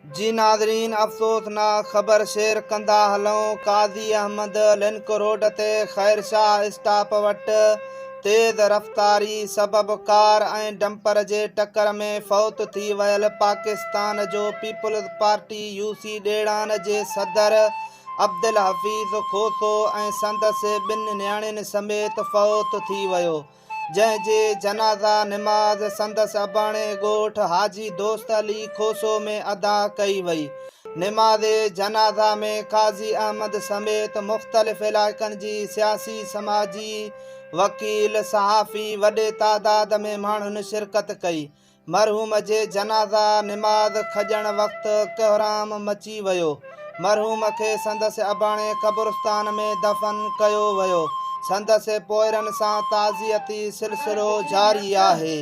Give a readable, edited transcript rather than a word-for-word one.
जी नाज़रीन, अफ़सोसनाक ख़बर शेयर कंदा हलूं। काज़ी अहमद लिंक रोड ते ख़ैरशाह स्टॉप वटि तेज़ रफ़्तारी सबबि कार ऐं डंपर जे टक्कर में फ़ौत थी वियल पाकिस्तान जो पीपल्स पार्टी यूसी ॾेराण जे सदर अब्दुल हफ़ीज़ खोसो ऐं संदसि ॿिनि नियाणियुनि समेत फ़ौत थी वियो, जंहिंजे जनाज़ा निमाज़ संदसि अबाणे ॻोठ हाजी दोस्त अली खोसो में अदा कई वई। निमाज़ जनाज़ा में काज़ी अहमद समेत मुख़्तलिफ़ इलाइक़नि जी सियासी समाजी वकील सहाफ़ी वॾे तादाद में माण्हुनि शिरकत कई। मरहूम जे जनाज़ा निमाज़ खॼण वक़्तु कोहराम मची वियो। मरहूम खे संदसि अबाणे क़ब्रिस्तान में दफ़न कयो वियो। संदसि पोइरनि सां ताज़ियती सिलसिलो जारी आहे।